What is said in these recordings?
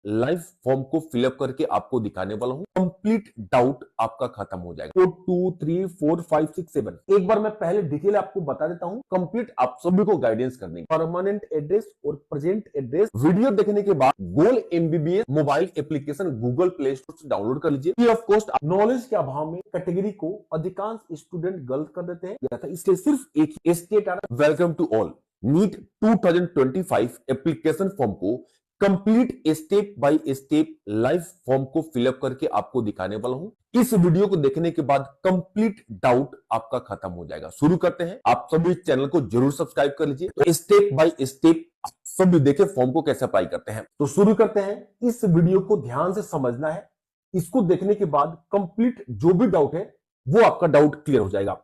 Live form को fill up करके आपको दिखाने वाला हूं। कंप्लीट डाउट आपका खत्म हो जाएगा। 2 3 4 5 6 7 एक बार मैं पहले डिटेल आपको बता देता हूं, कंप्लीट आप सभी को गाइडेंस करने, परमानेंट एड्रेस और प्रेजेंट एड्रेस वीडियो देखने के बाद goal MBBS mobile application Google Play Store से डाउनलोड कर लीजिए। Free of cost. नॉलेज के अभाव में कैटेगरी को अधिकांश स्टूडेंट गलत कर देते हैं, इसलिए सिर्फ एक ही स्टेट आ रहा है। Welcome to all. NEET 2025 application form को complete step by step live form को फिलअप करके आपको दिखाने वाला हूं। इस वीडियो को देखने के बाद कंप्लीट डाउट आपका खत्म हो जाएगा। शुरू करते हैं। आप सभी चैनल को जरूर सब्सक्राइब कर लीजिए, तो स्टेप बाय स्टेप सभी देखे फॉर्म को कैसे अप्लाई करते हैं। तो शुरू करते हैं। इस वीडियो को ध्यान से समझना है। इसको देखने के बाद कंप्लीट जो भी डाउट है वो आपका डाउट क्लियर हो जाएगा।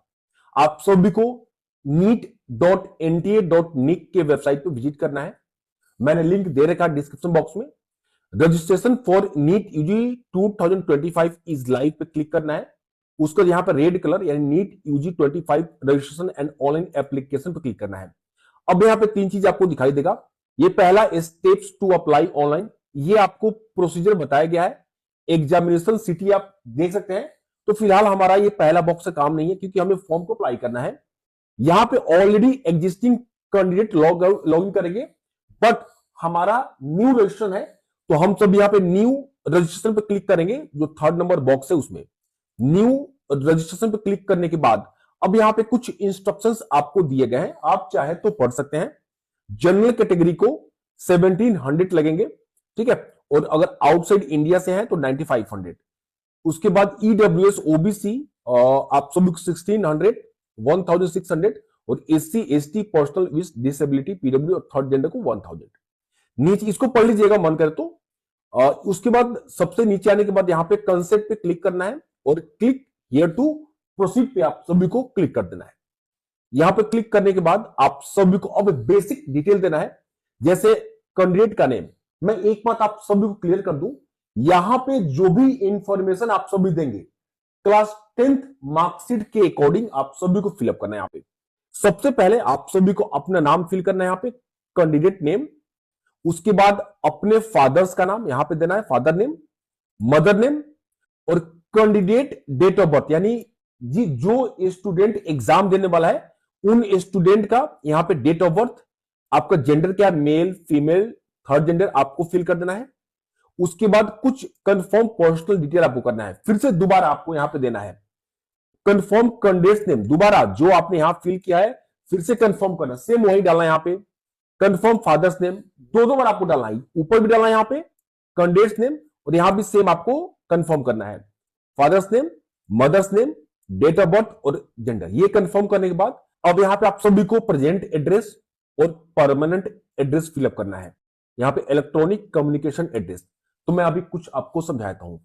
आप सभी को neet.nta.nic के वेबसाइट पर विजिट करना है। मैंने लिंक दे रखा डिस्क्रिप्शन बॉक्स में। Registration for NEET UG 2025 is live पे क्लिक करना है। उसको यहां पर रेड कलर यानी NEET UG 25 registration and online application पर क्लिक करना है। अब यहां पे तीन चीज आपको दिखाई देगा। ये पहला स्टेप्स टू अप्लाई ऑनलाइन, ये आपको प्रोसीजर बताया गया है। एग्जामिनेशन सिटी आप देख सकते हैं। तो फिलहाल हमारा ये पहला बॉक्स से काम नहीं है, क्योंकि हमें फॉर्म को अप्लाई करना है। यहां पे already existing candidate log in करेंगे, बट हमारा न्यू रजिस्ट्रेशन है, तो हम सब यहां पे न्यू रजिस्ट्रेशन पे क्लिक करेंगे। जो थर्ड नंबर बॉक्स है उसमें न्यू रजिस्ट्रेशन पे क्लिक करने के बाद अब यहां पे कुछ इंस्ट्रक्शंस आपको दिए गए हैं, आप चाहे तो पढ़ सकते हैं। जनरल कैटेगरी को 1700 लगेंगे, ठीक है, और अगर आउटसाइड इंडिया से हैं तो 9500। उसके बाद ईडब्ल्यूएस ओबीसी आप सभी को 1600, 1600 और SC ST personal with disability PW और थर्ड जेंडर को 1000। नीचे इसको पढ़ लीजिएगा मन करे तो। उसके बाद सबसे नीचे आने के बाद यहां पे कंसेप्ट पे क्लिक करना है और क्लिक हियर टू प्रोसीड पे आप सभी को क्लिक कर देना है। यहां पे क्लिक करने के बाद आप सभी को अब बेसिक डिटेल देना है, जैसे कैंडिडेट का नेम। मैं एक बात आप सभी को क्लियर कर दूं, यहां पे जो भी इंफॉर्मेशन आप सभी देंगे क्लास 10th मार्कशीट के अकॉर्डिंग आप सभी को फिलअप करना है। यहां पे सबसे पहले आप सभी को अपना नाम फिल करना है, यहां पे कैंडिडेट नेम। उसके बाद अपने फादर्स का नाम यहां पे देना है, फादर नेम, मदर नेम, और कैंडिडेट डेट ऑफ बर्थ, यानी जी जो स्टूडेंट एग्जाम देने वाला है उन स्टूडेंट का यहां पे डेट ऑफ बर्थ, आपका जेंडर क्या, मेल फीमेल थर्ड जेंडर आपको फिल कर देना है। उसके बाद कुछ कंफर्म पर्सनल डिटेल आपको करना है, फिर से दोबारा आपको यहां पे देना है कंफर्म कैंडिडेट नेम। दोबारा जो आपने यहां फिल किया है फिर से कंफर्म करना, सेम वही डालना है यहां पे। कंफर्म फादर्स नेम दो बार आपको डालना है, ऊपर भी डालना है यहां पे कैंडिडेट नेम, और यहां भी सेम आपको कंफर्म करना है, father's name, mother's name, date of birth और जेंडर। ये कंफर्म करने के बाद अब यहां पे आप सभी को प्रेजेंट एड्रेस और परमानेंट एड्रेस फिलअप करना है। यहां पे इलेक्ट्रॉनिक कम्युनिकेशन एड्रेस, तो मैं अभी कुछ आपको समझाता हूं।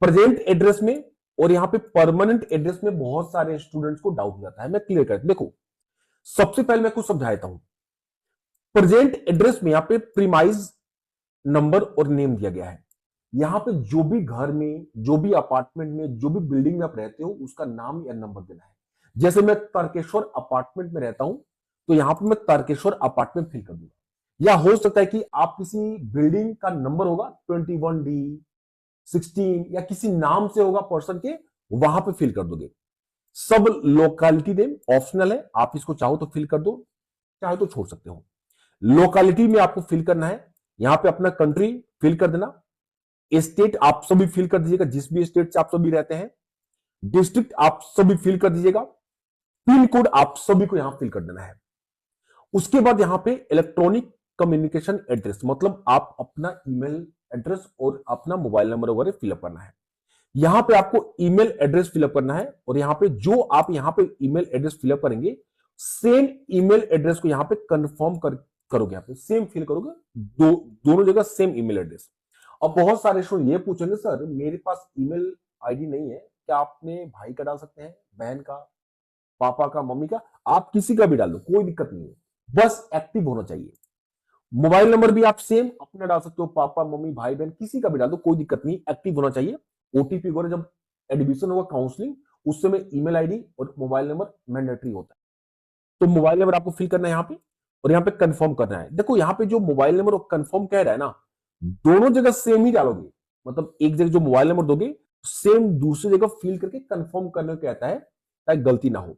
प्रेजेंट एड्रेस में और यहां पे परमानेंट एड्रेस में बहुत सारे स्टूडेंट्स को डाउट हो जाता है, मैं क्लियर कर देखो। सबसे पहले मैं कुछ समझाता हूं। प्रेजेंट एड्रेस में यहां पे प्रीमाइज नंबर और नेम दिया गया है। यहां पे जो भी घर में, जो भी अपार्टमेंट में, जो भी बिल्डिंग में आप रहते हो उसका नाम या नंबर देना है। जैसे मैं तारकेश्वर अपार्टमेंट में रहता हूं, तो यहां पे मैं तारकेश्वर अपार्टमेंट फिल कर दूंगा। या हो सकता है कि आप किसी बिल्डिंग का नंबर होगा 21D 16 या किसी नाम से होगा पर्सन के, वहां पे फिल कर दोगे। सब लोकेलिटी नेम ऑप्शनल है, आप इसको चाहो तो फिल कर दो, चाहे तो छोड़ सकते हो। लोकेलिटी में आपको फिल करना है, यहां पे अपना कंट्री फिल कर देना, स्टेट आप सभी फिल कर दीजिएगा जिस भी स्टेट से आप सभी रहते हैं, डिस्ट्रिक्ट आप सभी फिल कर दीजिएगा, पिन कोड आप सभी को यहां फिल कर देना है। उसके बाद यहां पे इलेक्ट्रॉनिक कम्युनिकेशन एड्रेस, मतलब आप अपना ईमेल एड्रेस और अपना मोबाइल नंबर वगैरह फिलअप करना है। यहां पे आपको ईमेल एड्रेस फिलअप करना है, और यहां पे जो आप यहां पे ईमेल एड्रेस फिलअप करेंगे सेम ईमेल एड्रेस को यहां पे कंफर्म करोगे, यहां पे सेम फिल करोगे, दोनों जगह सेम ईमेल एड्रेस। अब बहुत सारे स्टूडेंट ये पूछेंगे सर मेरे पास ईमेल आईडी नहीं है, क्या आपने भाई का डाल सकते हैं, बहन का, पापा का, मम्मी का? आप किसी का भी डाल दो, कोई दिक्कत नहीं है, बस एक्टिव होना चाहिए। मोबाइल नंबर भी आप सेम अपना डाल सकते हो, पापा मम्मी भाई बहन किसी का भी डाल दो, कोई दिक्कत नहीं, एक्टिव होना चाहिए। ओटीपी वगैरह जब एडमिशन होगा काउंसलिंग उस समय ईमेल आईडी और मोबाइल नंबर मैंडेटरी होता है, तो मोबाइल नंबर आपको फिल करना है यहां पे, और यहां पे कंफर्म करना है। देखो यहां पे जो मोबाइल नंबर कंफर्म कह रहा है ना, दोनों जगह सेम ही डालोगे, मतलब एक जगह जो मोबाइल नंबर दोगे सेम दूसरी जगह फिल करके कंफर्म करने को कहता है, ताकि गलती ना हो।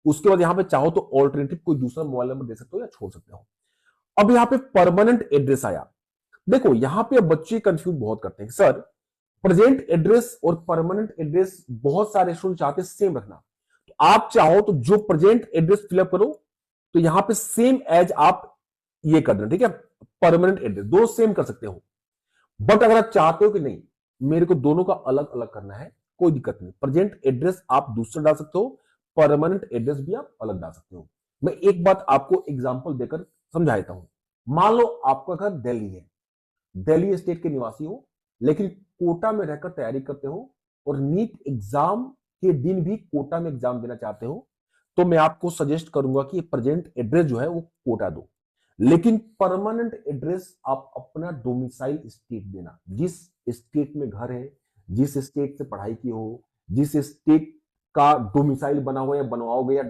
उसके बाद यहां पे चाहो तो ऑल्टरनेटिव कोई दूसरा मोबाइल नंबर दे सकते हो या छोड़ सकते हो। अब यहाँ पे परमानेंट एड्रेस आया। देखो यहां पे बच्चे कंफ्यूज बहुत करते हैं, सर प्रेजेंट एड्रेस और परमानेंट एड्रेस बहुत सारे स्टूडेंट चाहते हैं सेम रखना। तो आप चाहो तो जो प्रेजेंट एड्रेस फिलअप करो तो यहां पे सेम एज आप ये कर देना, ठीक है। परमानेंट एड्रेस दो सेम कर सकते हो, बट अगर आप चाहते हो कि नहीं मेरे को दोनों का अलग अलग करना है, कोई दिक्कत नहीं, प्रेजेंट एड्रेस आप दूसरा डाल सकते हो, परमानेंट एड्रेस भी आप अलग डाल सकते हो। मैं एक बात आपको एग्जांपल देकर समझा देता हूं। मान लो आपका घर दिल्ली है, दिल्ली स्टेट के निवासी हो, लेकिन कोटा में रहकर तैयारी करते हो और नीट एग्जाम के दिन भी कोटा में एग्जाम देना चाहते हो, तो मैं आपको सजेस्ट करूंगा कि प्रेजेंट एड्रेस जो है वो कोटा दो, लेकिन परमानेंट एड्रेस आप अपना डोमिसाइल स्टेट देना। जिस स्टेट में घर है, जिस स्टेट से पढ़ाई की हो, जिस स्टेट का डोमिसाइल बना हुआ या बनवाओगे या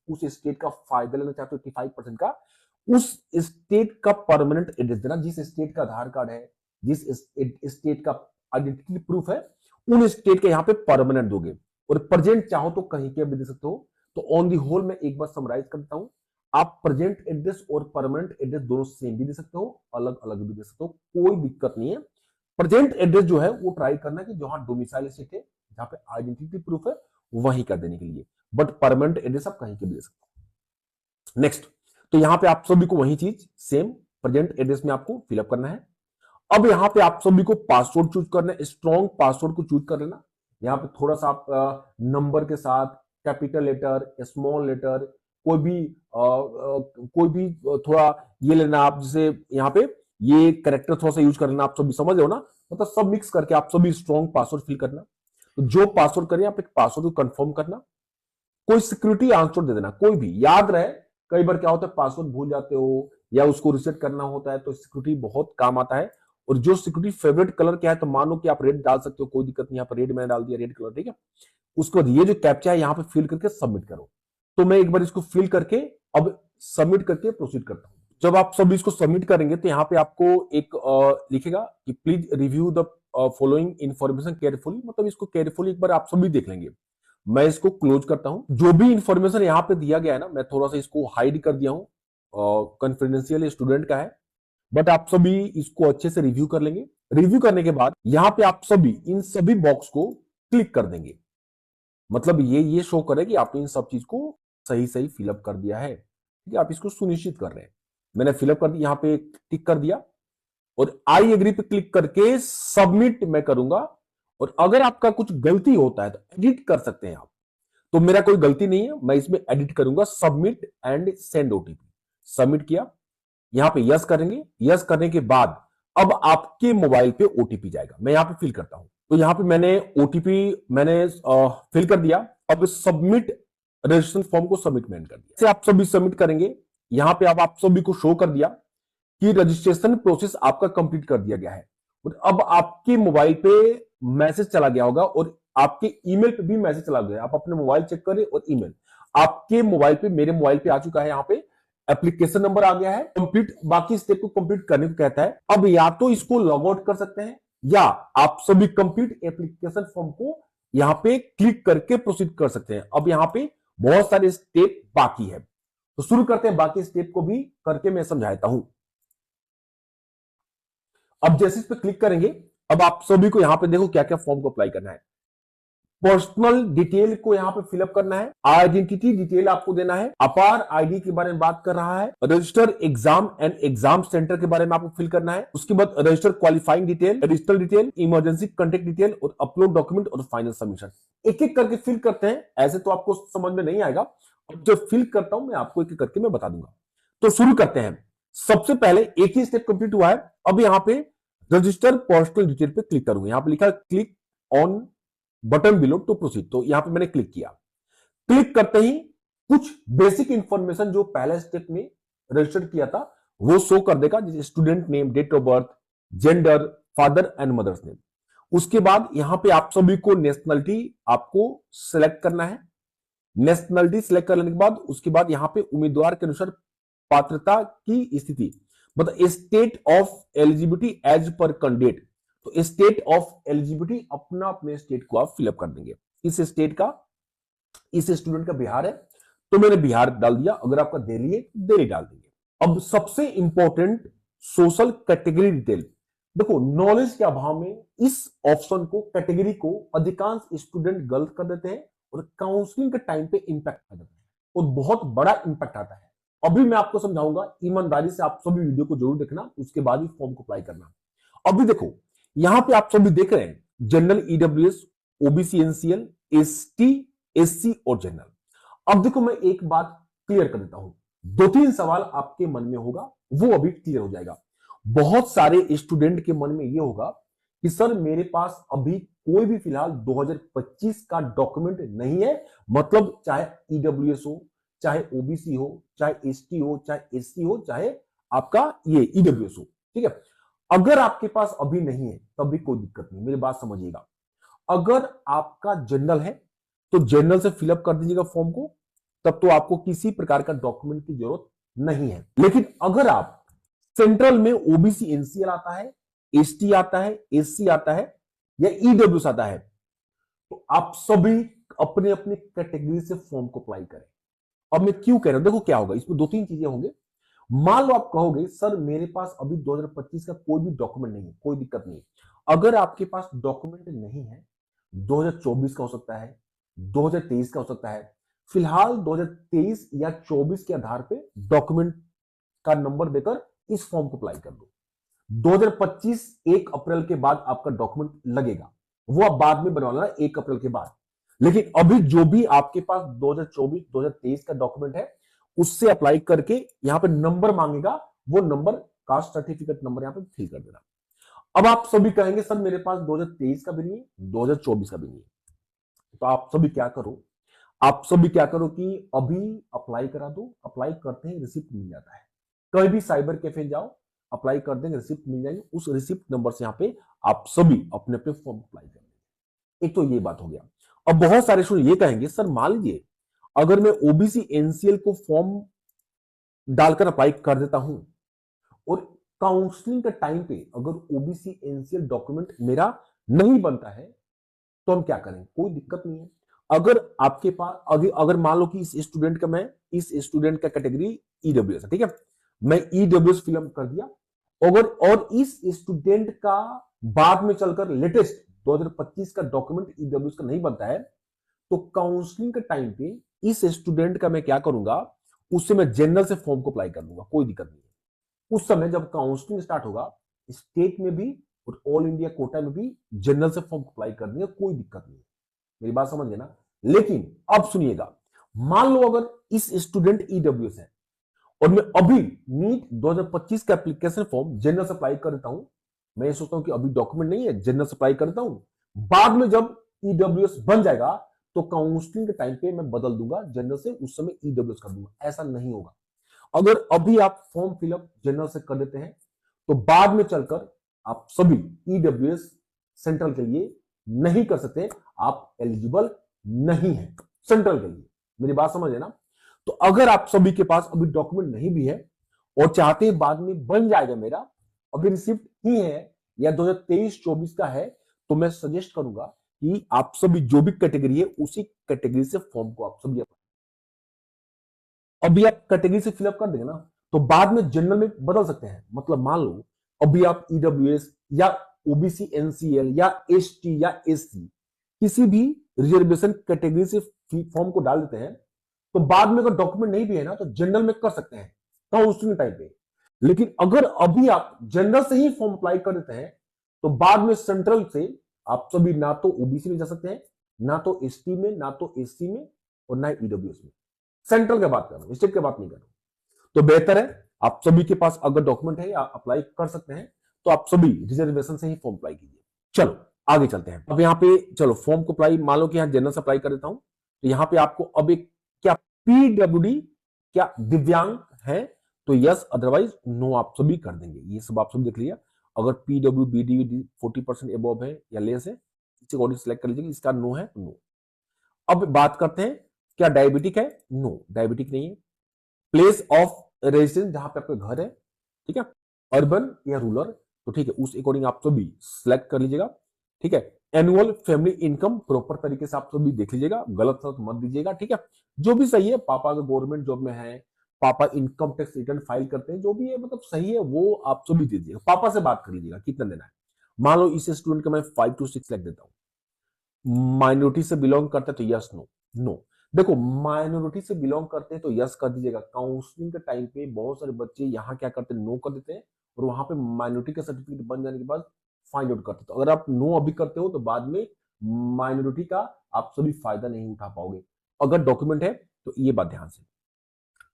उस स्टेट का फायदा लेना चाहते हो 85% का, उस स्टेट का परमानेंट एड्रेस देना। जिस स्टेट का आधार कार्ड है, जिस स्टेट का आइडेंटिटी प्रूफ है, उन स्टेट के यहां पे परमानेंट दोगे। और प्रेजेंट चाहो तो कहीं के भी दे सकते हो। तो ऑन दी होल मैं एक बार समराइज करता हूं, आप प्रेजेंट एड्रेस और परमानेंट एड्रेस दोनों सेम भी दे सकते हो, अलग अलग भी दे सकते हो, कोई दिक्कत नहीं है। प्रेजेंट एड्रेस जो है वो ट्राई करना कि जहां डोमिसाइल स्टेट है, जहां पे आइडेंटिटी प्रूफ है, वहीं कर देने के लिए, बट परमानेंट एड्रेस आप कहीं के भी दे सकते हो। नेक्स्ट, तो यहां पे आप सभी को वही चीज सेम प्रेजेंट एड्रेस में आपको फिलअप करना है। अब यहां पे आप सभी को पासवर्ड चूज करना है, स्ट्रॉन्ग पासवर्ड को चूज कर लेना। यहां पे थोड़ा सा आप नंबर के साथ कैपिटल लेटर, स्मॉल लेटर, कोई भी थोड़ा ये लेना आप, जैसे यहाँ पे ये कैरेक्टर थोड़ा सा यूज कर लेना, आप सभी समझ रहे हो ना, मतलब सब मिक्स करके आप सभी स्ट्रॉन्ग पासवर्ड फिल करना। तो जो पासवर्ड करें आप एक पासवर्ड को कंफर्म करना, कोई सिक्योरिटी आंसर दे देना, कोई भी याद रहे। कई बार क्या होता है पासवर्ड भूल जाते हो या उसको रिसेट करना होता है, तो सिक्योरिटी बहुत काम आता है। और जो सिक्योरिटी फेवरेट कलर क्या है, तो मानो कि आप रेड डाल सकते हो, कोई दिक्कत नहीं, यहाँ पर रेड मैंने डाल दिया, रेड कलर, ठीक है। उसके बाद ये जो कैप्चा है यहाँ पे फिल करके सबमिट करो। तो मैं एक बार इसको फिल करके अब सबमिट करके प्रोसीड करता हूं। जब आप सब इसको सबमिट करेंगे तो यहाँ पे आपको एक लिखेगा कि please review the following information carefully, मतलब इसको केयरफुली एक बार आप सभी देख लेंगे। मैं इसको क्लोज करता हूं। जो भी इंफॉर्मेशन यहाँ पे दिया गया है ना, मैं थोड़ा सा इसको हाइड कर दिया हूं, कॉन्फिडेंशियल स्टूडेंट का है, बट आप सभी इसको अच्छे से रिव्यू कर लेंगे। रिव्यू करने के बाद यहाँ पे आप सभी इन सभी बॉक्स को क्लिक कर देंगे, मतलब ये शो करे कि आपने इन सब चीज को सही सही फिलअप कर दिया है, ठीक है। आप इसको सुनिश्चित कर रहे हैं। मैंने फिलअप कर दिया, यहाँ पे टिक कर दिया और आई एग्री पे क्लिक करके सबमिट मैं करूंगा। और अगर आपका कुछ गलती होता है तो एडिट कर सकते हैं आप। तो मेरा कोई गलती नहीं है, मैं इसमें एडिट करूंगा, submit and send OTP. Submit किया, यहां पे यस करेंगे। यस करने के बाद अब आपके मोबाइल पे ओटीपी जाएगा, मैं यहां पे फिल करता हूं। तो यहां पे मैंने ओटीपी मैंने फिल कर दिया। अब सबमिट रजिस्ट्रेशन फॉर्म को सबमिट मैंने कर दिया। आप सभी सबमिट करेंगे, यहां पे अब आप सभी को शो कर दिया कि रजिस्ट्रेशन प्रोसेस आपका कंप्लीट कर दिया गया है। और अब आपके मोबाइल पे मैसेज चला गया होगा और आपके ईमेल पे भी मैसेज चला गया। आप अपने मोबाइल चेक करें और ईमेल आपके मोबाइल पे, मेरे मोबाइल पे आ चुका है। यहाँ पे एप्लीकेशन नंबर आ गया है, कंप्लीट, बाकी स्टेप को कंप्लीट करने को कहता है। अब या तो इसको लॉग आउट कर सकते हैं या आप सभी कंप्लीट एप्लीकेशन फॉर्म को यहां पे क्लिक करके प्रोसीड कर सकते हैं। अब यहां पे बहुत सारे स्टेप बाकी है, तो शुरू करते हैं, बाकी स्टेप को भी करके मैं समझाता हूं। अब जैसे इस पे क्लिक करेंगे, अब आप सभी को यहां पे देखो क्या क्या फॉर्म को अप्लाई करना है। पर्सनल डिटेल को यहां पे फिलअप करना है, आइडेंटिटी डिटेल आपको देना है, अपार आईडी के बारे में बात कर रहा है, register exam and exam centre के बारे में आपको फिल करना है। उसके बाद register qualifying detail, register detail, emergency contact detail और अपलोड डॉक्यूमेंट और फाइनल सबमिशन। एक एक करके फिल करते हैं, ऐसे तो आपको समझ में नहीं आएगा। अब जब फिल करता हूं मैं आपको एक एक करके मैं बता दूंगा। तो शुरू करते हैं। सबसे पहले एक ही स्टेप कंप्लीट हुआ है। अब यहां पे रजिस्टर पर्सनल डिटेल पे क्लिक करूंगा, यहां पे लिखा है click on button below to proceed, तो यहां पे मैंने क्लिक किया। क्लिक करते ही कुछ बेसिक इंफॉर्मेशन जो पहले स्टेप में रजिस्टर किया था वो शो कर देगा, जैसे student name, date of birth, gender, father and mother's name. उसके बाद यहां पे आप सभी को नेशनलिटी आपको सिलेक्ट करना है। नेशनलिटी सिलेक्ट करने के बाद उसके बाद यहां पे उम्मीदवार के अनुसार पात्रता की स्थिति, मतलब state of eligibility as per candidate, तो स्टेट ऑफ एलिजिबिलिटी अपना अपने स्टेट को आप फिलअप कर देंगे। इस स्टेट का, इस स्टूडेंट का बिहार है तो मैंने बिहार डाल दिया, अगर आपका दिल्ली है दिल्ली डाल देंगे। अब सबसे इंपॉर्टेंट सोशल कैटेगरी डिटेल, देखो नॉलेज के अभाव में इस ऑप्शन को, कैटेगरी को अधिकांश स्टूडेंट गलत कर देते हैं और काउंसलिंग के टाइम पे इंपैक्ट आ जाता है और बहुत बड़ा इंपैक्ट आता है। अभी मैं आपको समझाऊंगा, ईमानदारी से आप सभी वीडियो को जरूर देखना, उसके बाद ही फॉर्म को अप्लाई करना। अभी देखो यहां पे आप सभी देख रहे हैं general, EWS, OBC, NCL, ST, SC और जनरल। अब देखो मैं एक बात क्लियर कर देता हूं, 2-3 सवाल आपके मन में होगा, वो अभी क्लियर हो जाएगा। बहुत सारे स्टूडेंट के मन में ये होगा कि सर मेरे पास अभी कोई भी फिलहाल 2025 का डॉक्यूमेंट नहीं है, मतलब चाहे ईडब्ल्यूएस हो, चाहे ओबीसी हो, चाहे एसटी हो, चाहे एससी हो, चाहे आपका ये ईडब्ल्यूएस हो, ठीक है। अगर आपके पास अभी नहीं है तब भी कोई दिक्कत नहीं, मेरी बात समझिएगा। अगर आपका जनरल है तो जनरल से फिलअप कर दीजिएगा फॉर्म को, तब तो आपको किसी प्रकार का डॉक्यूमेंट की जरूरत नहीं है। लेकिन अगर आप सेंट्रल में ओबीसी एनसीएल आता है, एसटी आता है, एससी आता है या ईडब्ल्यूएस आता है, तो आप सभी अपने अपने कैटेगरी से फॉर्म को अप्लाई करें। अब मैं क्यों कह रहा हूं, देखो क्या होगा इसमें 2-3 चीजें होंगे। मान लो आप कहोगे सर मेरे पास अभी 2025 का कोई भी डॉक्यूमेंट नहीं है, कोई दिक्कत नहीं। अगर आपके पास डॉक्यूमेंट नहीं है, 2024 का हो सकता है, 2023 का हो सकता है, फिलहाल 2023 या 24 के आधार पे डॉक्यूमेंट का नंबर देकर इस फॉर्म को अप्लाई कर दो। 2025 1 अप्रैल के बाद आपका डॉक्यूमेंट लगेगा, वो आप बाद में बनवाना 1 अप्रैल के बाद। लेकिन अभी जो भी आपके पास 2024 2023 का डॉक्यूमेंट है उससे अप्लाई करके यहां पे नंबर मांगेगा, वो नंबर कास्ट सर्टिफिकेट नंबर यहां पे फिल कर देना। अब आप सभी कहेंगे सर मेरे पास 2023 का भी नहीं है, 2024 का भी नहीं है, तो आप सभी क्या करो, आप सभी क्या करो कि अभी अप्लाई करा दो। अप्लाई करते हैं रिसिप्ट मिल जाता है, कहीं भी साइबर कैफे जाओ, अप्लाई कर देंगे, रिसिप्ट मिल जाएगी, उस रिसिप्ट नंबर से यहाँ पे आप सभी अपने अपने फॉर्म अप्लाई कर देंगे। एक तो ये बात हो गया। अब बहुत सारे स्टूडेंट ये कहेंगे सर मान लीजिए अगर मैं ओबीसी एनसीएल को फॉर्म डालकर अप्लाई कर देता हूं और काउंसलिंग के टाइम पे अगर ओबीसी एनसीएल डॉक्यूमेंट मेरा नहीं बनता है तो हम क्या करें, कोई दिक्कत नहीं है। अगर आपके पास अगर मान लो कि इस स्टूडेंट का, मैं इस स्टूडेंट का कैटेगरी ईडब्ल्यूएस है, ठीक है, मैं ईडब्ल्यूएस फिल कर दिया, अगर और इस स्टूडेंट का बाद में चलकर लेटेस्ट 2025 का डॉक्यूमेंट ईडब्ल्यूएस का नहीं बनता है, तो काउंसलिंग के टाइम पे इस स्टूडेंट का मैं क्या करूंगा, उससे मैं जनरल से फॉर्म को अप्लाई कर दूंगा, कोई दिक्कत नहीं है। उस समय जब काउंसलिंग स्टार्ट होगा, स्टेट में भी और ऑल इंडिया कोटा में भी जनरल से फॉर्म अप्लाई कर देंगे, कोई दिक्कत नहीं है, मेरी बात समझ गए ना। लेकिन अब सुनिएगा, मान लो अगर इस स्टूडेंट ईडब्ल्यूएस है और मैं अभी नीट 2025 का एप्लीकेशन फॉर्म जनरल से अप्लाई कर देता हूं, मैं ये सोचता हूं कि अभी डॉक्यूमेंट नहीं है, जनरल से अप्लाई कर देता हूं, बाद में जब ईडब्ल्यूएस बन जाएगा तो काउंसलिंग के टाइम पे मैं बदल दूंगा जनरल से, उस समय ईडब्ल्यूएस कर दूंगा, ऐसा नहीं होगा। अगर अभी आप फॉर्म फिलअप जनरल से कर देते हैं तो बाद में चलकर आप सभी ईडब्ल्यूएस सेंट्रल के लिए नहीं कर सकते, आप एलिजिबल नहीं है सेंट्रल के लिए, मेरी बात समझ है ना। तो अगर आप सभी के पास अभी डॉक्यूमेंट नहीं भी है और चाहते हैं बाद में बन जाएगा मेरा, अभी रिसिप्ट ही है या 2023-24 का है, तो मैं सजेस्ट करूंगा कि आप सभी जो भी कैटेगरी है उसी कैटेगरी से फॉर्म को आप सभी अभी आप कैटेगरी से फिलअप कर देंगे ना, तो बाद में जनरल में बदल सकते हैं। मतलब मान लो अभी आप ईडब्ल्यूएस या ओबीसी एनसीएल या एसटी या एससी किसी भी रिजर्वेशन कैटेगरी से फॉर्म को डाल देते हैं, तो बाद में अगर डॉक्यूमेंट नहीं भी है ना तो जनरल में कर सकते हैं काउंसलिंग टाइप पे। लेकिन अगर अभी आप जनरल से ही फॉर्म अप्लाई कर देते हैं तो बाद में सेंट्रल से आप सभी ना तो ओबीसी में जा सकते हैं, ना तो एसटी में, ना तो एससी में और ना ईडब्ल्यूएस में। सेंट्रल की बात कर रहा हूं, स्टेट की बात नहीं कर रहा हूं। तो बेहतर है आप सभी के पास अगर डॉक्यूमेंट है या अप्लाई कर सकते हैं तो आप सभी रिजर्वेशन से ही फॉर्म अप्लाई कीजिए। चलो आगे चलते हैं। अब यहाँ पे चलो फॉर्म को अप्लाई, मान लो कि यहाँ जनरल से अप्लाई कर देता हूं, तो यहाँ पे आपको अब एक क्या पीडब्ल्यूडी क्या दिव्यांग है तो यस, अदरवाइज नो आप सभी कर देंगे। ये सब आप सभी देख लिया। अगर पीडब्ल्यू बीडी 40% एबव है या लेस है, इस अकॉर्डिंग सिलेक्ट कर लीजिए, इसका नो है नो। अब बात करते हैं क्या डायबिटिक है, नो डायबिटिक नहीं है। प्लेस ऑफ रेजिडेंस जहां पे आपका घर है, ठीक है, अर्बन या रूरल, तो ठीक है, उस अकॉर्डिंग आप सभी सिलेक्ट कर लीजिएगा। ठीक है, एनुअल फैमिली इनकम प्रॉपर तरीके से आप सभी देख लीजिएगा, गलत सलत मत दीजिएगा। ठीक है, जो भी सही है, पापा अगर गवर्नमेंट जॉब में है, पापा इनकम टैक्स रिटर्न फाइल करते हैं, जो भी है मतलब सही है, वो आप सभी दीजिएगा। पापा से बात कर लीजिएगा कितना देना है। मान लो इस स्टूडेंट का मैं 5 to 6 लाख देता हूँ, माइनॉरिटी से बिलोंग करते हैं तो यस नो नो। देखो, माइनॉरिटी से बिलोंग करते हैं तो यस कर दीजिएगा। काउंसलिंग के टाइम पे बहुत सारे बच्चे यहाँ क्या करते हैं, नो कर देते हैं, और वहां पे माइनॉरिटी का सर्टिफिकेट बन जाने के बाद फाइंड आउट करते हैं। तो अगर आप नो अभी करते हो तो बाद में माइनॉरिटी का आप सभी फायदा नहीं उठा पाओगे। अगर डॉक्यूमेंट है तो ये बात ध्यान से।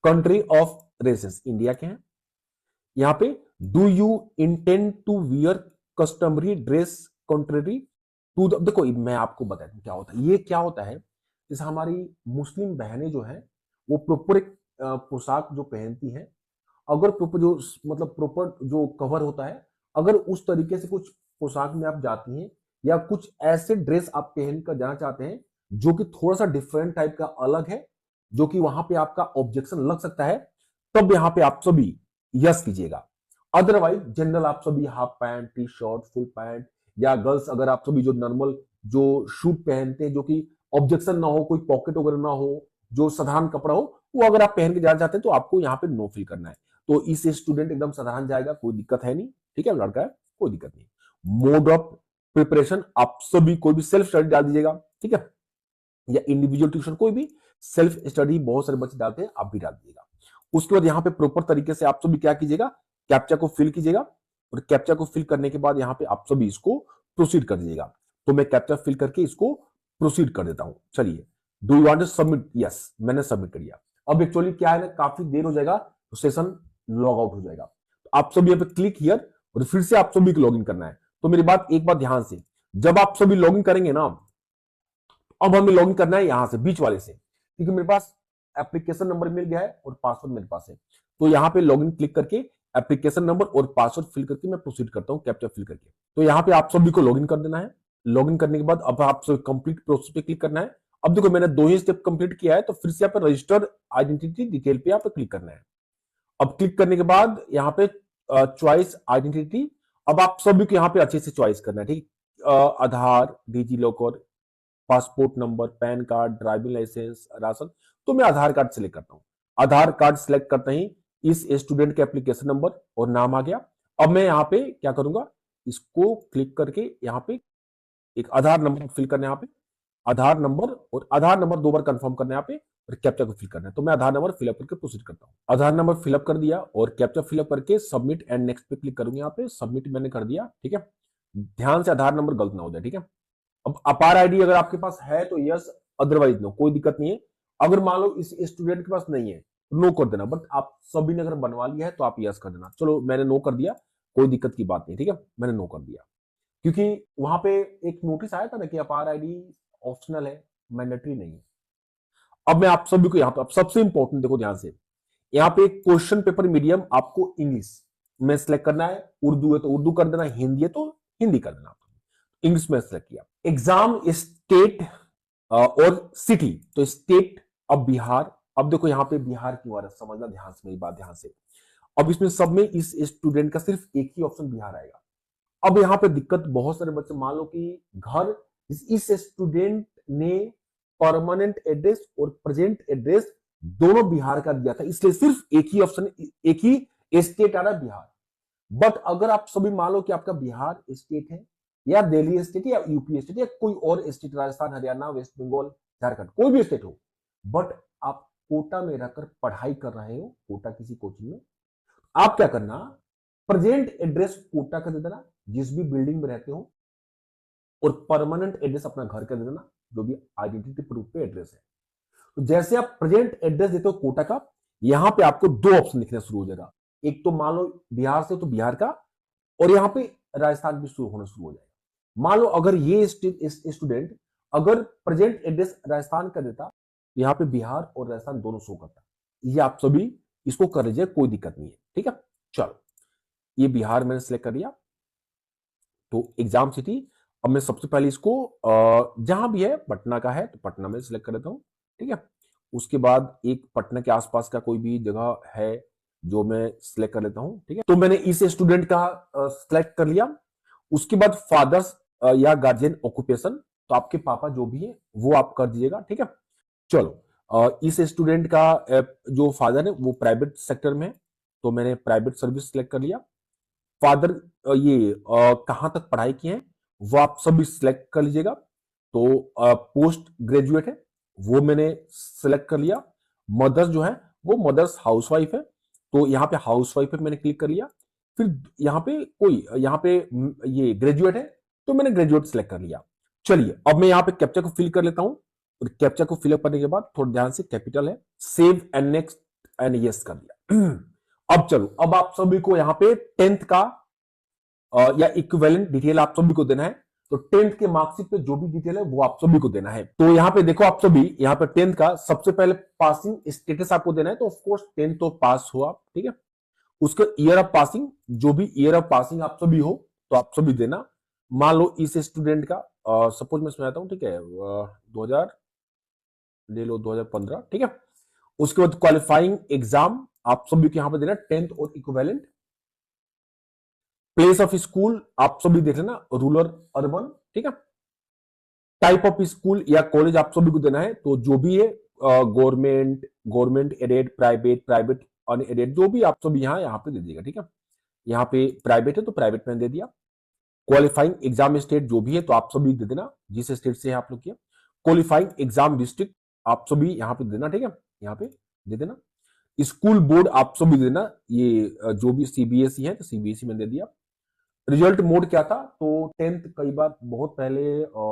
कंट्री ऑफ रेसेस इंडिया के हैं। यहाँ पे do you intend to wear customary dress country to the, देखो मैं आपको बता दूं क्या होता है। ये क्या होता है, जैसे हमारी मुस्लिम बहनें जो हैं वो प्रॉपर एक पोशाक जो पहनती हैं, अगर प्रॉपर जो मतलब प्रॉपर जो कवर होता है, अगर उस तरीके से कुछ पोशाक में आप जाती हैं या कुछ ऐसे ड्रेस आप पहन कर जाना चाहते हैं जो कि थोड़ा सा डिफरेंट टाइप का अलग है, जो कि वहां पे आपका ऑब्जेक्शन लग सकता है, तब यहां पे आप सभी यस कीजिएगा। अदरवाइज जनरल आप सभी half pant, T shirt, full pant, या गर्ल्स अगर आप सभी जो नॉर्मल जो शूट पहनते हैं, जो कि ऑब्जेक्शन ना हो, कोई पॉकेट वगैरह ना हो, जो साधारण कपड़ा हो, वो अगर आप पहन के जाना चाहते हैं तो आपको यहाँ पे नो फिल करना है। तो इस स्टूडेंट एकदम साधारण जाएगा, कोई दिक्कत है नहीं। ठीक है, लड़का है, कोई दिक्कत नहीं। मोड ऑफ प्रिपरेशन आप सभी कोई भी सेल्फ स्टडी डाल दीजिएगा। ठीक है, या इंडिविजुअल ट्यूशन, कोई भी सेल्फ स्टडी बहुत सारे बच्चे डालते हैं, आप भी डाल दीजिएगा। उसके बाद यहाँ पे प्रॉपर तरीके से आप सभी क्या कीजिएगा, कैप्चा को फिल कीजिएगा, और कैप्चा को फिल करने के बाद यहाँ पे आप सभी इसको प्रोसीड कर दीजिएगा। तो मैं कैप्चा फिल करके इसको प्रोसीड कर देता हूं। चलिए, do you want to submit? Yes, मैंने सबमिट कर दिया। अब एक्चुअली क्या है ना, काफी देर हो जाएगा तो सेशन लॉग आउट हो जाएगा। तो आप सभी यहाँ पे क्लिक हियर, और फिर से आप सभी को लॉग इन करना है। तो मेरी बात एक बात ध्यान से, जब आप सभी लॉग इन करेंगे ना, अब हमें लॉगिन करना है यहां से बीच वाले से, क्योंकि मेरे पास एप्लीकेशन नंबर मिल गया है और पासवर्ड मेरे पास है। तो यहां पे लॉगिन क्लिक करके एप्लीकेशन नंबर और पासवर्ड फिल करके मैं प्रोसीड करता हूं, कैप्चा फिल करके। तो यहां पे आप सभी को लॉगिन कर देना है। लॉगिन करने के बाद अब आप सभी कंप्लीट प्रोसेस पे क्लिक करना है। अब देखो, मैंने 2 ही स्टेप कंप्लीट किया है, तो फिर से यहाँ पे रजिस्टर आइडेंटिटी डिटेल पे यहाँ पे क्लिक करना है। अब क्लिक करने के बाद यहाँ पे चॉइस आइडेंटिटी, अब आप सभी को यहाँ पे अच्छे से चॉइस करना है। ठीक, Aadhaar, DigiLocker, passport number, PAN card, driving licence, ration. तो मैं आधार कार्ड सिलेक्ट करता हूं। आधार कार्ड सिलेक्ट करते ही इस स्टूडेंट के एप्लीकेशन नंबर और नाम आ गया। अब मैं यहाँ पे क्या करूंगा, इसको क्लिक करके यहाँ पे एक आधार नंबर फिल करना है। यहाँ पे आधार नंबर, और आधार नंबर 2 बार कंफर्म करना है यहाँ पे, और कैप्चा को फिल करना है। तो मैं आधार नंबर फिलअप करके प्रोसीड करता हूँ। आधार नंबर फिलअप कर दिया और कैप्चा फिलअप करके सबमिट एंड नेक्स्ट पे क्लिक करूंगा। यहाँ पे सबमिट मैंने कर दिया। ठीक है, ध्यान से आधार नंबर गलत ना हो जाए। ठीक है, अब अपार आईडी अगर आपके पास है तो यस, अदरवाइज नो, कोई दिक्कत नहीं है। अगर मान लो इस स्टूडेंट के पास नहीं है, नो कर देना। बट आप सभी ने अगर बनवा लिया है तो आप यस कर देना। चलो, मैंने नो कर दिया, कोई दिक्कत की बात नहीं। ठीक है, मैंने नो कर दिया, क्योंकि वहां पे एक नोटिस आया था ना कि अपार आईडी ऑप्शनल है, मैंडेटरी नहीं है। अब मैं आप सभी को यहाँ पे, अब सबसे इंपॉर्टेंट देखो ध्यान से, यहाँ पे क्वेश्चन पेपर मीडियम आपको इंग्लिश में सिलेक्ट करना है। उर्दू है तो उर्दू कर देना, हिंदी है तो हिंदी कर देना। इंग्लिश में सिलेक्ट किया। एग्जाम स्टेट और सिटी, तो स्टेट अब बिहार। अब देखो यहाँ पे बिहार क्यों आ रहा है, समझना ध्यान से, मेरी बात ध्यान से। अब इसमें सब में इस स्टूडेंट का सिर्फ एक ही ऑप्शन बिहार आएगा। अब यहाँ पे दिक्कत, बहुत सारे बच्चे, मान लो कि घर, इस स्टूडेंट ने परमानेंट एड्रेस और प्रेजेंट एड्रेस दोनों बिहार का दिया था, इसलिए सिर्फ एक ही ऑप्शन, एक ही स्टेट आ रहा है, बिहार। बट अगर आप सभी मान लो कि आपका बिहार स्टेट है, या दिल्ली स्टेट, या यूपी स्टेट, या कोई और स्टेट, राजस्थान, हरियाणा, वेस्ट बंगाल, झारखंड, कोई भी स्टेट हो, बट आप कोटा में रहकर पढ़ाई कर रहे हो, कोटा किसी कोचिंग में, आप क्या करना, प्रेजेंट एड्रेस कोटा का दे देना जिस भी बिल्डिंग में रहते हो, और परमानेंट एड्रेस अपना घर का दे देना जो भी आइडेंटिटी प्रूफ पे एड्रेस है। तो जैसे आप प्रेजेंट एड्रेस देते हो कोटा का, यहां पे आपको 2 ऑप्शन दिखना शुरू हो जाएगा। एक तो मान लो बिहार से तो बिहार का, और यहां पे राजस्थान भी शुरू होना शुरू हो जाएगा। मान लो अगर ये स्टूडेंट अगर प्रेजेंट एड्रेस राजस्थान का देता, तो यहाँ पे बिहार और राजस्थान दोनों शो करता। ये आप सभी इसको कर लीजिए, कोई दिक्कत नहीं है। ठीक है, चलो, ये बिहार मैंने सिलेक्ट कर दिया। तो एग्जाम सिटी, अब मैं सबसे पहले इसको जहां भी है, पटना का है तो पटना में सिलेक्ट कर देता हूं। ठीक है, उसके बाद एक पटना के आसपास का कोई भी जगह है जो मैं सिलेक्ट कर लेता हूं। ठीक है, तो मैंने इस स्टूडेंट का सिलेक्ट कर लिया। उसके बाद फादर्स या गार्जियन ऑक्यूपेशन, तो आपके पापा जो भी है वो आप कर दीजिएगा। ठीक है, चलो इस स्टूडेंट का जो फादर है वो प्राइवेट सेक्टर में है, तो मैंने प्राइवेट सर्विस सिलेक्ट कर लिया। फादर ये कहाँ तक पढ़ाई की है वो आप सब सिलेक्ट कर लीजिएगा। तो पोस्ट ग्रेजुएट है वो मैंने सिलेक्ट कर लिया। मदर्स जो है वो मदर्स हाउसवाइफ है, तो यहाँ पे हाउसवाइफ पे मैंने क्लिक कर लिया। फिर यहाँ पे कोई यहाँ पे ये ग्रेजुएट है तो मैंने ग्रेजुएट सिलेक्ट कर लिया। चलिए अब मैं यहाँ पे कैप्चा को फिल कर लेता हूँ, और कैप्चा को फिलअप करने के बाद थोड़ा ध्यान से, कैपिटल है, save and next and yes कर दिया। अब चलो, अब आप सभी को यहाँ पे 10th का या इक्विवेलेंट डिटेल आप सभी को देना है। तो 10th के मार्कशीट पे जो भी डिटेल है वो आप सभी को देना है। तो यहाँ पे देखो, आप सभी यहाँ पे 10th का सबसे पहले पासिंग स्टेटस आपको देना है। तो ऑफकोर्स 10th तो पास हो आप, ठीक है। उसका ईयर ऑफ पासिंग, जो भी ईयर ऑफ पासिंग आप सभी हो तो आप सभी देना। मान लो इस स्टूडेंट का सपोज मैं सुनाता हूँ, ठीक है, 2000 ले लो, 2015, ठीक है। उसके बाद क्वालिफाइंग एग्जाम आप सभी को यहां पर देना 10th और इक्विवेलेंट। प्लेस ऑफ स्कूल आप सभी देख लेना, रूरल अर्बन, ठीक है। टाइप ऑफ स्कूल या कॉलेज आप सभी को देना है, तो जो भी है government, government aided, private, private unaided, जो भी आप सभी यहाँ पे दे दीजिएगा। ठीक है, यहाँ पे प्राइवेट है तो प्राइवेट में दे दिया। क्वालिफाइंग एग्जाम स्टेट जो भी है तो आप सभी दे देना, जिस स्टेट से आप लोग किया। क्वालिफाइंग एग्जाम डिस्ट्रिक्ट आप सभी यहाँ पे देना, ठीक है, यहाँ पे दे देना। स्कूल बोर्ड आप सभी देना, ये जो भी सीबीएसई है तो सीबीएसई में दे दिया। रिजल्ट मोड क्या था, तो 10th कई बार बहुत पहले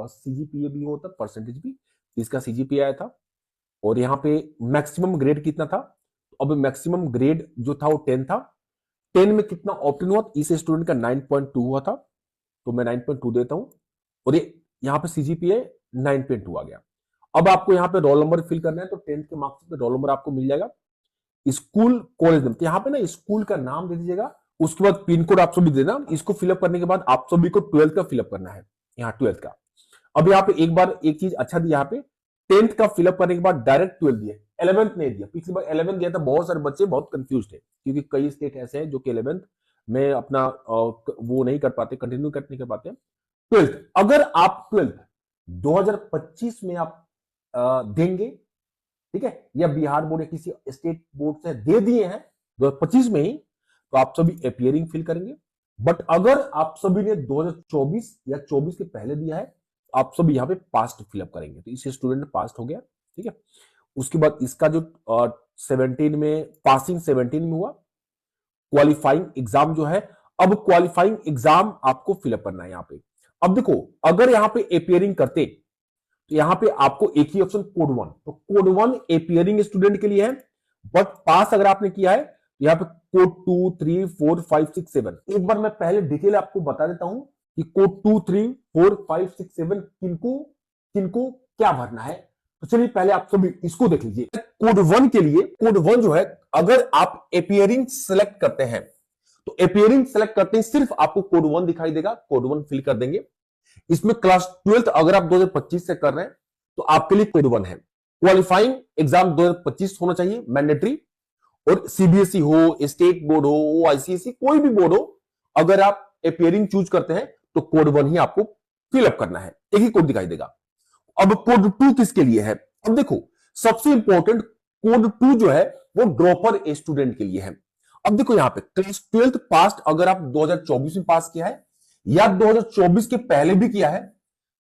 सीजीपीए भी होता, परसेंटेज भी, इसका सीजीपीए आया था। और यहाँ पे मैक्सिमम ग्रेड कितना था, अब मैक्सिमम ग्रेड जो था वो 10 था। 10 में कितना ऑप्टेन हुआ, इस स्टूडेंट का 9.2 हुआ था, तो मैं 9.2 देता हूं। और ये यहाँ पे सीजीपीए 9.2 आ गया। अब आपको यहाँ पे रोल नंबर फिल करना है, तो 10th के मार्क्स पे रोल नंबर आपको मिल जाएगा। स्कूल कॉलेज नेम, तो यहाँ पे ना स्कूल का नाम दे दीजिएगा। उसके बाद पिन कोड आप सभी देना। इसको फिलअप करने के बाद आप सभी को 12th का फिलअप करना है, यहाँ 12th का। अब यहाँ पे एक बार एक चीज अच्छा दिया, यहाँ पे 10th का फिलअप करने के बाद डायरेक्ट 12th दिया, 11th नहीं दिया। पिछली बार 11th दिया था, बहुत सारे बच्चे बहुत कंफ्यूज थे, क्योंकि कई स्टेट ऐसे हैं जो कि 11th में अपना वो नहीं कर पाते, कंटिन्यू नहीं कर पाते। 12th, अगर आप 12th 2025 में आप देंगे, ठीक है, या बिहार बोर्ड या किसी स्टेट बोर्ड से दे दिए हैं 2025 में ही, तो आप सभी अपियरिंग फिल करेंगे। बट अगर आप सभी ने 2024 या 24 के पहले दिया है, तो आप सभी यहाँ पे पास्ट फिलअप करेंगे। तो इस स्टूडेंट पास्ट हो गया, ठीक है। उसके बाद इसका जो 17 में पासिंग 17 में हुआ। क्वालिफाइंग एग्जाम जो है, अब क्वालिफाइंग एग्जाम आपको फिलअप करना है यहाँ पे। अब देखो, अगर यहाँ पे अपियरिंग करते तो यहां पे आपको एक ही ऑप्शन कोड 1, तो कोड 1 अपियरिंग स्टूडेंट के लिए है। बट पास अगर आपने किया है तो यहां पे कोड 2, 3, 4, 5, 6, 7, एक बार मैं पहले डिटेल आपको बता देता हूं कि कोड 2, 3, 4, 5, 6, 7 किनको किनको क्या भरना है। तो चलिए पहले आप सभी इसको देख लीजिए। कोड 1 के लिए, कोड 1 जो है, अगर आप अपियरिंग सेलेक्ट करते हैं तो अपियरिंग सेलेक्ट करते हैं सिर्फ आपको कोड 1 दिखाई देगा, कोड 1 फिल कर देंगे। इसमें क्लास 12th अगर आप 2025 से कर रहे हैं तो आपके लिए कोड 1 है। क्वालिफाइंग एग्जाम 2025 होना चाहिए मैंडेटरी, और सीबीएसई हो, स्टेट बोर्ड हो, आईसीएसई, कोई भी बोर्ड हो, अगर आप अपियरिंग चूज करते हैं तो कोड 1 ही आपको फिलअप करना है, एक ही कोड दिखाई देगा। अब कोड 2 किसके लिए है, अब देखो सबसे इंपॉर्टेंट कोड 2 जो है वो ड्रॉपर स्टूडेंट के लिए है। अब देखो यहां पे क्लास 12th पास अगर आप 2024 में पास किया है या 2024 के पहले भी किया है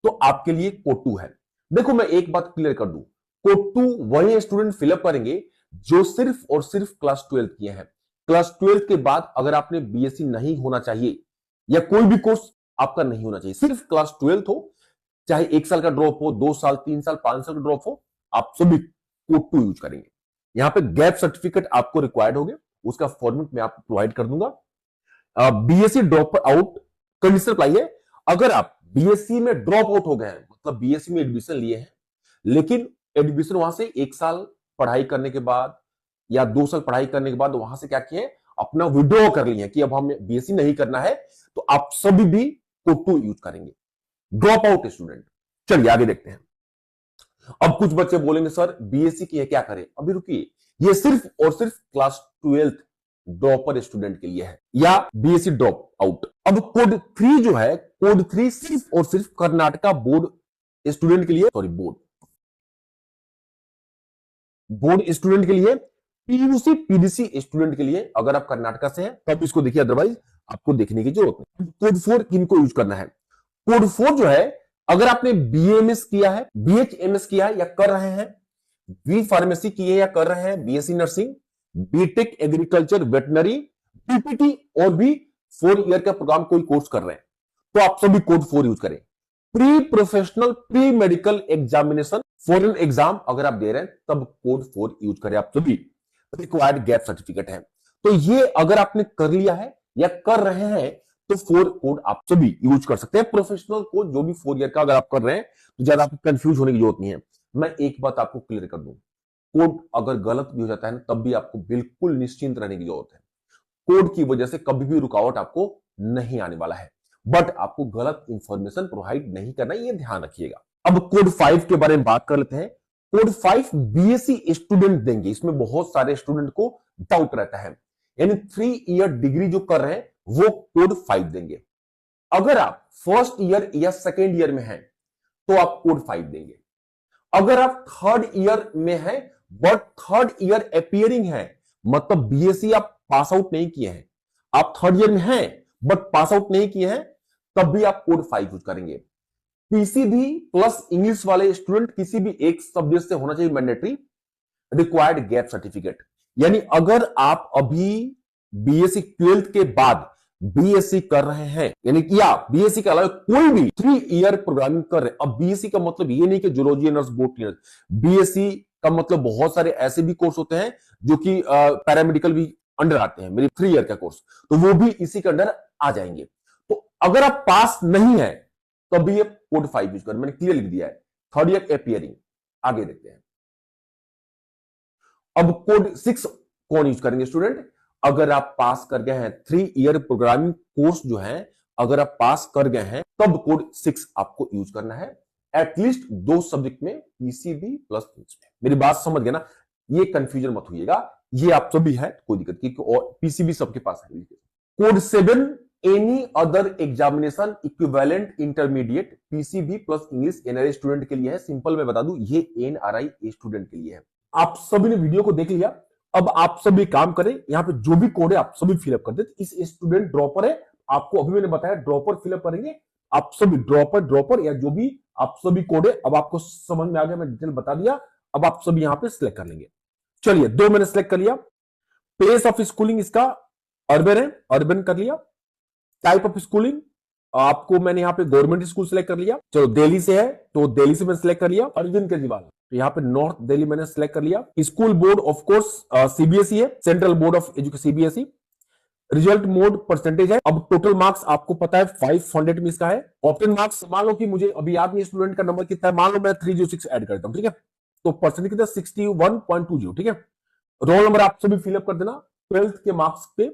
तो आपके लिए कोड 2 है। देखो मैं एक बात क्लियर कर दूं, कोड 2 वही स्टूडेंट फिलअप करेंगे जो सिर्फ और सिर्फ क्लास 12 किए हैं। क्लास 12 के बाद अगर आपने बीएससी नहीं होना चाहिए या कोई भी कोर्स आपका नहीं होना चाहिए, सिर्फ क्लास 12 हो, चाहे 1 साल का ड्रॉप हो, 2 साल, 3 साल, 5 साल का ड्रॉप हो, आप सभी कोड 2 यूज करेंगे। यहां पे गैप सर्टिफिकेट आपको रिक्वायर्ड होगा, उसका फॉर्मेट मैं आपको प्रोवाइड कर दूंगा। BSc drop out condition apply है, अगर आप बीएससी में ड्रॉप आउट हो गए हैं, मतलब बीएससी में एडमिशन लिए हैं, लेकिन एडमिशन वहां से 1 साल पढ़ाई करने के बाद या 2 साल पढ़ाई करने के बाद वहां से क्या किए, अपना विड्रॉ कर लिए कि अब हमें बीएससी नहीं करना है, तो आप सभी भी कोड 2 यूज करेंगे, ड्रॉप आउट स्टूडेंट। चलिए आगे देखते हैं। अब कुछ बच्चे बोलेंगे सर बीएससी की है क्या करें, अभी रुकिए, ये सिर्फ और सिर्फ क्लास 12th ड्रॉपर स्टूडेंट के लिए है या बीएससी ड्रॉप आउट। अब कोड 3 जो है, कोड 3 सिर्फ और सिर्फ कर्नाटका बोर्ड स्टूडेंट के लिए, सॉरी बोर्ड स्टूडेंट के लिए, पीयूसी पीडीसी स्टूडेंट के लिए। अगर आप कर्नाटका से हैं तब इसको देखिए, अदरवाइज आपको देखने की जरूरत नहीं। कोड 4 किनको यूज करना है? कोड 4 जो है, अगर आपने बीएमएस किया है, बीएचएमएस किया है या कर रहे हैं, बी फार्मेसी की है या कर रहे हैं, BSc nursing, BTech agriculture veterinary, PPT और भी 4 ईयर का प्रोग्राम कोई कोर्स कर रहे हैं, तो आप सभी कोड 4 यूज करें। Pre professional pre medical examination foreign exam अगर आप दे रहे हैं तब कोड 4 यूज करें आप सभी। रिक्वायर्ड गैप सर्टिफिकेट है, तो ये अगर आपने कर लिया है या कर रहे हैं तो 4 कोड आप सभी यूज कर सकते हैं। प्रोफेशनल कोड जो भी 4 ईयर का अगर आप कर रहे हैं तो ज्यादा आपको कंफ्यूज होने की जरूरत नहीं है। मैं एक बात आपको क्लियर कर दूं, कोड अगर गलत भी हो जाता है ना तब भी आपको बिल्कुल निश्चिंत रहने की जरूरत है। कोड की वजह से कभी भी रुकावट आपको नहीं आने वाला है, बट आपको गलत इंफॉर्मेशन प्रोवाइड नहीं करना, ये ध्यान रखिएगा। अब कोड 5 के बारे में बात कर लेते हैं। कोड 5 बीएससी स्टूडेंट देंगे, इसमें बहुत सारे स्टूडेंट को डाउट रहता है, यानी 3 ईयर डिग्री जो कर रहे हैं वो कोड 5 देंगे। अगर आप फर्स्ट ईयर या सेकेंड ईयर में हैं तो आप कोड 5 देंगे। अगर आप थर्ड ईयर में हैं बट थर्ड ईयर अपियरिंग है, मतलब बीएससी आप पास आउट नहीं किए हैं, आप थर्ड ईयर में हैं बट पास आउट नहीं किए हैं, तब भी आप कोड 5 यूज करेंगे। पीसीबी प्लस इंग्लिश वाले स्टूडेंट किसी भी एक सब्जेक्ट से होना चाहिए मैंडेटरी। रिक्वायर्ड गैप सर्टिफिकेट, यानी अगर आप अभी बीएससी 12th के बाद बीएससी कर रहे हैं, यानी कि आप बीएससी के अलावा कोई भी 3 ईयर प्रोग्रामिंग कर रहे हैं। अब बीएससी का मतलब ये नहीं कि zoology nurse, botany nurse, BSc का मतलब बहुत सारे ऐसे भी कोर्स होते हैं जो कि पैरामेडिकल भी अंडर आते हैं, मेरी 3 ईयर का कोर्स, तो वो भी इसी के अंडर आ जाएंगे। तो अगर आप पास नहीं है तो अभी ये कोड 5 यूज कर, मैंने क्लियर लिख दिया है, थर्ड ईयर अपियरिंग। आगे देखते हैं। अब कोड 6 कौन यूज करेंगे स्टूडेंट? अगर आप पास कर गए हैं 3 ईयर प्रोग्रामिंग कोर्स जो है, अगर आप पास कर गए हैं तब कोड 6 आपको यूज करना है, एटलीस्ट 2 सब्जेक्ट में, पीसीबी प्लस इंग्लिश में। मेरी बात समझ गए ना? ये कंफ्यूजन मत होइएगा, ये आप सभी है, कोई दिक्कत नहीं, और पीसीबी सबके पास है। Code 7 any other examination equivalent intermediate PCB plus English NRI student के लिए है। सिंपल मैं बता दूं, ये एनआरआई स्टूडेंट के लिए है। आप सभी ने वीडियो को देख लिया, अब आप सभी काम करें, यहां पे जो भी कोड है आप सभी फिलअप कर दे। इस स्टूडेंट ड्रॉपर है, आपको अभी मैंने बताया ड्रॉपर फिलअप करेंगे आप सभी, ड्रॉपर या जो भी आप सभी कोड है। अब आपको समझ में आ गया, मैं डिटेल बता दिया। अब आप सभी यहां पे सिलेक्ट कर लेंगे। चलिए, 2 मैंने सिलेक्ट कर लिया। प्लेस ऑफ स्कूलिंग इसका अर्बन है, अर्बन कर लिया। टाइप ऑफ स्कूलिंग आपको मैंने यहाँ पे गवर्नमेंट स्कूल सिलेक्ट कर लिया। चलो, दिल्ली से है तो दिल्ली से मैंने सिलेक्ट कर लिया। अरविंद केजरीवाल, तो यहाँ पे नॉर्थ दिल्ली मैंने सिलेक्ट कर लिया। School board of course CBSE है, central board of education CBSE. Result mode percentage है। अब टोटल मार्क्स आपको पता है 500 में इसका है। ऑप्टेन मार्क्स, मान लो कि मुझे अभी याद नहीं स्टूडेंट का नंबर कितना है, मान लो मैं 306 ऐड करता हूं, ठीक है, तो परसेंटेज कितना 61.20, ठीक है। रोल नंबर आप सभी फिलअप कर देना 12th के मार्क्स पे।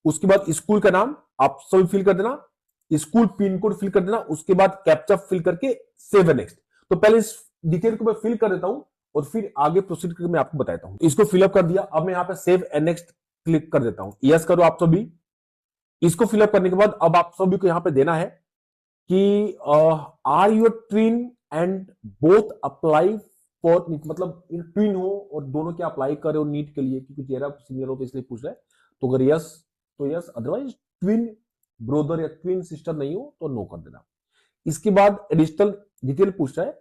उसके बाद स्कूल का नाम आप सभी फिल कर देना, स्कूल पिन कोड फिल कर देना, उसके बाद कैप्चा फिल करके सेव नेक्स्ट। तो पहले इस डिटेल को मैं फिल कर देता हूं और फिर आगे प्रोसीड करके मैं आपको बताता हूं। इसको फिलअप कर दिया, अब मैं यहां पे सेव एंड नेक्स्ट क्लिक कर देता हूं। यस करो आप सभी। इसको फिलअप करने के बाद अब आप सभी को यहां पे देना है कि are your twin and both apply for, मतलब ट्विन हो और दोनों क्या अप्लाई कर रहे हो नीट के लिए, क्योंकि चेहरा सीनियर हो तो इसलिए पूछ रहा है। तो अगर यस तो यस, अदरवाइज ट्विन ब्रदर या ट्विन सिस्टर नहीं हो तो नो कर देना। इसके बाद एडिशनल डिटेल पूछ रहा है,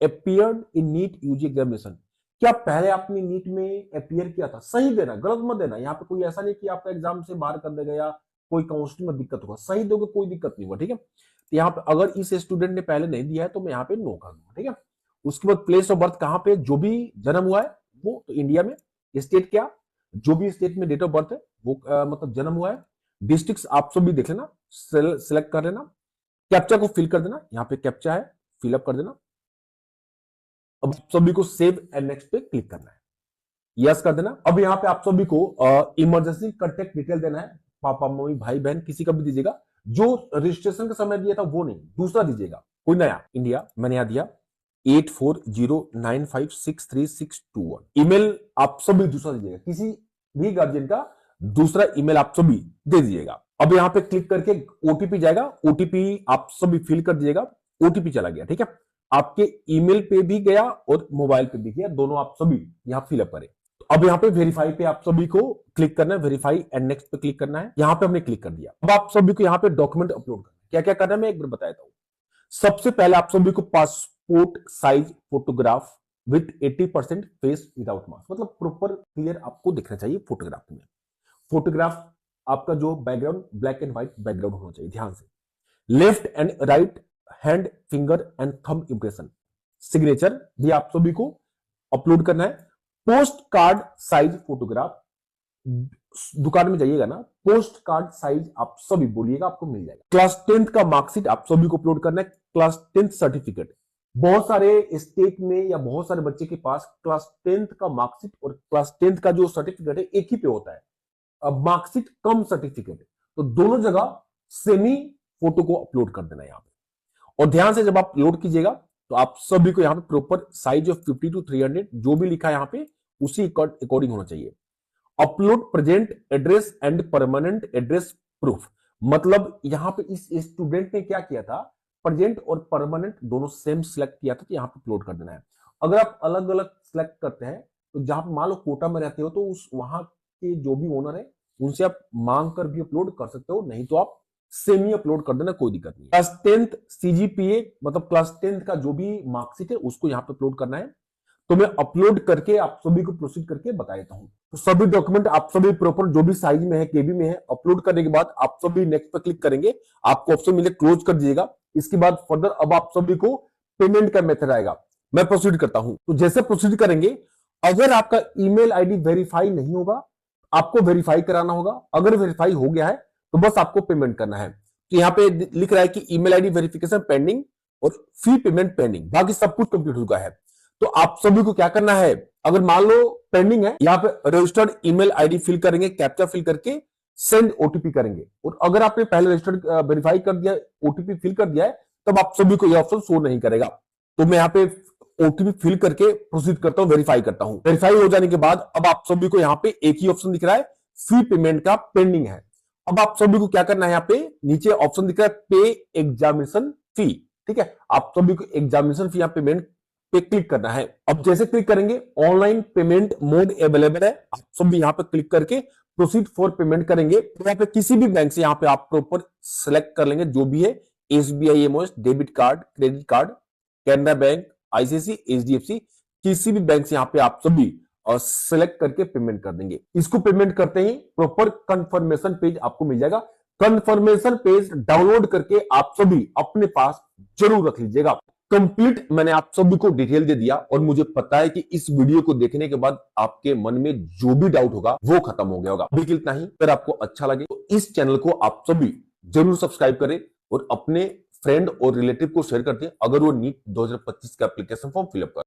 appeared in NEET UG examination, क्या पहले आपने नीट में अपीयर किया था? सही देना, गलत मत देना। यहाँ पे कोई ऐसा नहीं कि आपका एग्जाम से बाहर कर देगा या कोई काउंसलिंग में दिक्कत होगा, सही दोगे कोई दिक्कत नहीं होगा, ठीक है। तो यहाँ पे अगर इस स्टूडेंट ने पहले नहीं दिया है तो मैं यहाँ पे नो कर दूंगा, ठीक है। उसके बाद प्लेस ऑफ बर्थ कहाँ पे, जो भी जन्म हुआ है वो तो इंडिया में, स्टेट क्या, जो भी स्टेट में डेट ऑफ बर्थ है वो मतलब जन्म हुआ है। डिस्ट्रिक्ट आप सब भी देख लेना, सिलेक्ट कर लेना। कैप्चा को फिल कर देना, यहाँ पे कैप्चा है, फिलअप कर देना। अब सभी को सेव एंड नेक्स्ट पे क्लिक करना है, यस कर देना। अब यहाँ पे आप सभी को इमरजेंसी कांटेक्ट डिटेल देना है, पापा मम्मी भाई बहन किसी का भी दीजिएगा, जो रजिस्ट्रेशन के समय दिया था वो नहीं, दूसरा दीजिएगा कोई नया। इंडिया मैंने यहां दिया 8409563621। ईमेल आप सभी दूसरा दीजिएगा, किसी भी गार्जियन का दूसरा ईमेल आप सभी दे दीजिएगा। अब यहां पे क्लिक करके ओटीपी जाएगा, ओटीपी आप सभी फिल कर दीजिएगा। ओटीपी चला गया, ठीक है, आपके ईमेल पे भी गया और मोबाइल पे भी गया, दोनों आप सभी यहां फिलअप करें। तो अब यहां पे वेरीफाई पे आप सभी को क्लिक करना है, वेरीफाई एंड नेक्स्ट पे क्लिक करना है। यहां पे हमने क्लिक कर दिया। अब आप सभी को यहां पे डॉक्यूमेंट अपलोड करना है। क्या क्या करना है मैं एक बार बता देता हूं। सबसे पहले आप सभी को passport size photograph with 80% face without mask, मतलब प्रॉपर क्लियर आपको दिखना चाहिए फोटोग्राफ में। फोटोग्राफ आपका जो background black and white background होना चाहिए, ध्यान से। Left and right hand finger and thumb impression, signature भी आप सभी को अपलोड करना है। पोस्ट कार्ड साइज फोटोग्राफ, दुकान में जाइएगा ना, पोस्ट कार्ड साइज आप सभी बोलिएगा, आपको मिल जाएगा। क्लास 10th का मार्कशीट आप सभी को अपलोड करना है। क्लास 10th सर्टिफिकेट, बहुत सारे स्टेट में या बहुत सारे बच्चे के पास क्लास 10th का मार्कशीट और क्लास 10th का जो सर्टिफिकेट है एक ही पे होता है। अब मार्कशीट कम सर्टिफिकेट है, तो दोनों जगह सेमी फोटो को अपलोड कर देना है यहां पे। और ध्यान से जब आप अपलोड कीजिएगा तो आप सभी को यहां पे प्रॉपर साइज ऑफ 50 to 300 जो भी लिखा है यहां पे उसी अकॉर्डिंग होना चाहिए। Upload present address and permanent address proof, मतलब यहां पे इस स्टूडेंट ने क्या किया था, प्रेजेंट और परमानेंट दोनों सेम सिलेक्ट किया था, तो यहां पे अपलोड कर देना है। अगर आप अलग अलग सिलेक्ट करते हैं तो जहां पे मान लो कोटा में रहते हो तो उस वहां के जो भी ओनर है उनसे आप मांग कर भी अपलोड कर सकते हो, नहीं तो आप सेमी अपलोड कर देना, कोई दिक्कत नहीं। क्लास 10th सीजीपीए मतलब क्लास 10th का जो भी मार्कशीट है उसको यहां पे अपलोड करना है। तो मैं अपलोड करके आप सभी को प्रोसीड करके बता देता हूं। तो सभी डॉक्यूमेंट आप सभी प्रॉपर जो भी साइज में है केबी में है अपलोड करने के बाद आप सभी नेक्स्ट पर क्लिक करेंगे, आपको ऑप्शन मिले क्लोज कर दीजिएगा। इसके बाद फर्दर अब आप सभी को पेमेंट का मेथड आएगा, मैं प्रोसीड करता हूं। तो जैसे प्रोसीड करेंगे, अगर आपका ईमेल आईडी वेरीफाई नहीं होगा आपको वेरीफाई कराना होगा, अगर वेरीफाई हो गया है तो बस आपको पेमेंट करना है। तो यहां पे लिख रहा है कि ईमेल आईडी वेरिफिकेशन पेंडिंग और फी पेमेंट पेंडिंग, बाकी सब कुछ कंप्लीट हो चुका है। तो आप सभी को क्या करना है, अगर मान लो पेंडिंग है, यहां पे रजिस्टर्ड ईमेल आईडी फिल करेंगे, कैप्चा फिल करके सेंड ओटीपी करेंगे। और अगर आपने पहले रजिस्टर्ड वेरीफाई कर दिया, ओटीपी फिल कर दिया है, तब आप सभी को यह ऑप्शन शो नहीं करेगा। तो मैं यहां पे ओटीपी फिल करके प्रोसीड करता हूं, वेरीफाई करता हूं। वेरीफाई हो जाने के बाद अब आप सभी को यहां पे एक ही ऑप्शन दिख रहा है, फी पेमेंट का पेंडिंग है। अब आप सभी को क्या करना है, यहाँ पे नीचे ऑप्शन दिख रहा है पे एग्जामिनेशन फी, ठीक है, आप सभी को एग्जामिनेशन फी यहाँ पेमेंट पे क्लिक करना है। अब जैसे क्लिक करेंगे ऑनलाइन पेमेंट मोड अवेलेबल है, आप सभी यहाँ पे क्लिक करके प्रोसीड फॉर पेमेंट करेंगे। तो यहाँ पे किसी भी बैंक से यहाँ पे आप प्रॉपर सेलेक्ट कर लेंगे जो भी है, SBI MOS, debit card, credit card, Canara bank, ICIC, HDFC, किसी भी बैंक से यहाँ पे आप सभी और सिलेक्ट करके पेमेंट कर देंगे। इसको पेमेंट करते ही प्रॉपर कंफर्मेशन पेज आपको मिल जाएगा। कंफर्मेशन पेज डाउनलोड करके आप सभी अपने पास जरूर रख लीजिएगा। कंप्लीट मैंने आप सभी को डिटेल दे दिया और मुझे पता है कि इस वीडियो को देखने के बाद आपके मन में जो भी डाउट होगा वो खत्म हो गया होगा। अभी के लिए इतना ही। अगर आपको अच्छा लगे तो इस चैनल को आप सभी जरूर सब्सक्राइब करें और अपने फ्रेंड और रिलेटिव को शेयर करते हैं अगर वो नीट 2025 का एप्लीकेशन फॉर्म फिलअप कर